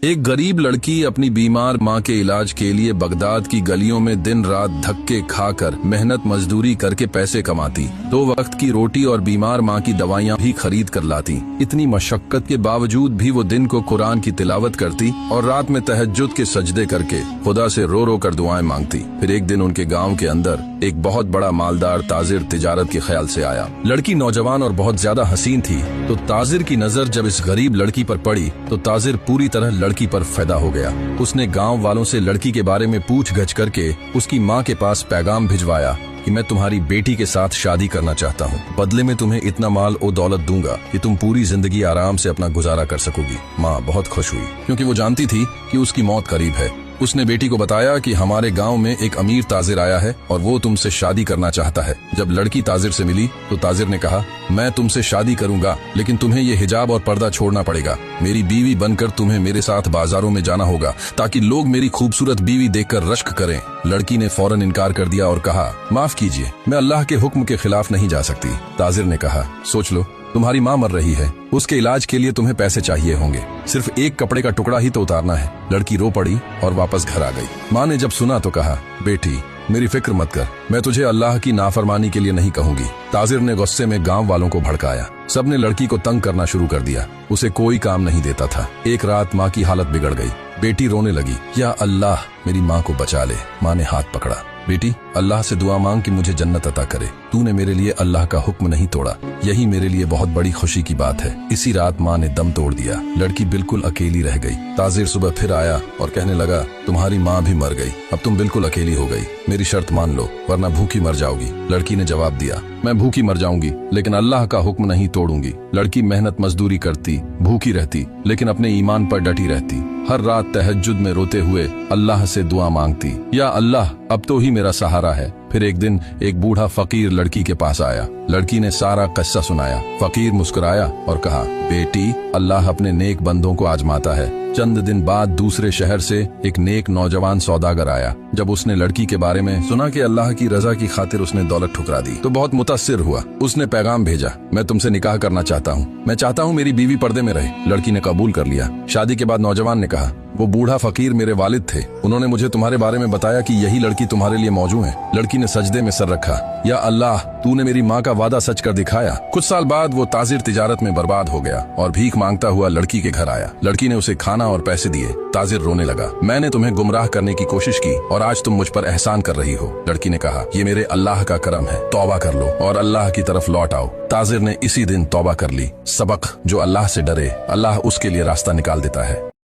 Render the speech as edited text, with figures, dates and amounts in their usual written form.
एक गरीब लड़की अपनी बीमार माँ के इलाज के लिए बगदाद की गलियों में दिन रात धक्के खाकर मेहनत मजदूरी करके पैसे कमाती, 2 वक्त की रोटी और बीमार माँ की दवाइयाँ भी खरीद कर लाती। इतनी मशक्कत के बावजूद भी वो दिन को कुरान की तिलावत करती और रात में तहज्जुद के सजदे करके खुदा से रो रो कर दुआएं मांगती। फिर एक दिन उनके गाँव के अंदर एक बहुत बड़ा मालदार ताजिर तिजारत के ख्याल से आया। लड़की नौजवान और बहुत ज्यादा हसीन थी, तो ताजिर की नजर जब इस गरीब लड़की पर पड़ी तो ताजिर पूरी तरह लड़की पर फिदा हो गया। उसने गांव वालों से लड़की के बारे में पूछ-गछ करके उसकी मां के पास पैगाम भिजवाया कि मैं तुम्हारी बेटी के साथ शादी करना चाहता हूं। बदले में तुम्हें इतना माल और दौलत दूंगा कि तुम पूरी जिंदगी आराम से अपना गुजारा कर सकोगी। मां बहुत खुश हुई क्योंकि वो जानती थी कि उसकी मौत करीब है। उसने बेटी को बताया कि हमारे गांव में एक अमीर ताजिर आया है और वो तुमसे शादी करना चाहता है। जब लड़की ताजिर से मिली तो ताजिर ने कहा, मैं तुमसे शादी करूंगा, लेकिन तुम्हें ये हिजाब और पर्दा छोड़ना पड़ेगा। मेरी बीवी बनकर तुम्हें मेरे साथ बाजारों में जाना होगा ताकि लोग मेरी खूबसूरत बीवी देखकर रश्क करें। लड़की ने फौरन इनकार कर दिया और कहा, माफ कीजिए, मैं अल्लाह के हुक्म के खिलाफ नहीं जा सकती। ताजिर ने कहा, सोच लो, तुम्हारी माँ मर रही है, उसके इलाज के लिए तुम्हें पैसे चाहिए होंगे, सिर्फ एक कपड़े का टुकड़ा ही तो उतारना है। लड़की रो पड़ी और वापस घर आ गई। माँ ने जब सुना तो कहा, बेटी मेरी फिक्र मत कर, मैं तुझे अल्लाह की नाफरमानी के लिए नहीं कहूंगी। ताजिर ने गुस्से में गांव वालों को भड़काया। सबने लड़की को तंग करना शुरू कर दिया। उसे कोई काम नहीं देता था। एक रात माँ की हालत बिगड़ गई। बेटी रोने लगी, या अल्लाह मेरी माँ को बचा ले। माँ ने हाथ पकड़ा, बेटी अल्लाह से दुआ मांग कि मुझे जन्नत अता करे। तूने मेरे लिए अल्लाह का हुक्म नहीं तोड़ा, यही मेरे लिए बहुत बड़ी खुशी की बात है। इसी रात माँ ने दम तोड़ दिया। लड़की बिल्कुल अकेली रह गई। ताजिर सुबह फिर आया और कहने लगा, तुम्हारी माँ भी मर गई, अब तुम बिल्कुल अकेली हो गई। मेरी शर्त मान लो वरना भूखी मर जाओगी। लड़की ने जवाब दिया, मैं भूखी मर जाऊंगी लेकिन अल्लाह का हुक्म नहीं तोड़ूंगी। लड़की मेहनत मजदूरी करती, भूखी रहती, लेकिन अपने ईमान पर डटी रहती। हर रात तहज्जुद में रोते हुए अल्लाह से दुआ मांगती, या अल्लाह अब तो ही मेरा सहारा है। फिर एक दिन एक बूढ़ा फकीर लड़की के पास आया। लड़की ने सारा किस्सा सुनाया। फकीर मुस्कुराया और कहा, बेटी अल्लाह अपने नेक बंदों को आजमाता है। चंद दिन बाद दूसरे शहर से एक नेक नौजवान सौदागर आया। जब उसने लड़की के बारे में सुना कि अल्लाह की रजा की खातिर उसने दौलत ठुकरा दी तो बहुत मुतासिर हुआ। उसने पैगाम भेजा, मैं तुमसे निकाह करना चाहता हूँ, मैं चाहता हूँ मेरी बीवी पर्दे में रहे। लड़की ने कबूल कर लिया। शादी के बाद नौजवान ने कहा, वो बूढ़ा फकीर मेरे वालिद थे, उन्होंने मुझे तुम्हारे बारे में बताया कि यही लड़की तुम्हारे लिए मौजूद है। लड़की ने सजदे में सर रखा, या अल्लाह तूने मेरी माँ का वादा सच कर दिखाया। कुछ साल बाद वो ताजिर तिजारत में बर्बाद हो गया और भीख मांगता हुआ लड़की के घर आया। लड़की ने उसे खाना और पैसे दिए। ताजिर रोने लगा, मैंने तुम्हें गुमराह करने की कोशिश की और आज तुम मुझ पर एहसान कर रही हो। लड़की ने कहा, ये मेरे अल्लाह का करम है, तौबा कर लो और अल्लाह की तरफ लौट आओ। ताजिर ने इसी दिन तौबा कर ली। सबक, जो अल्लाह से डरे अल्लाह उसके लिए रास्ता निकाल देता है।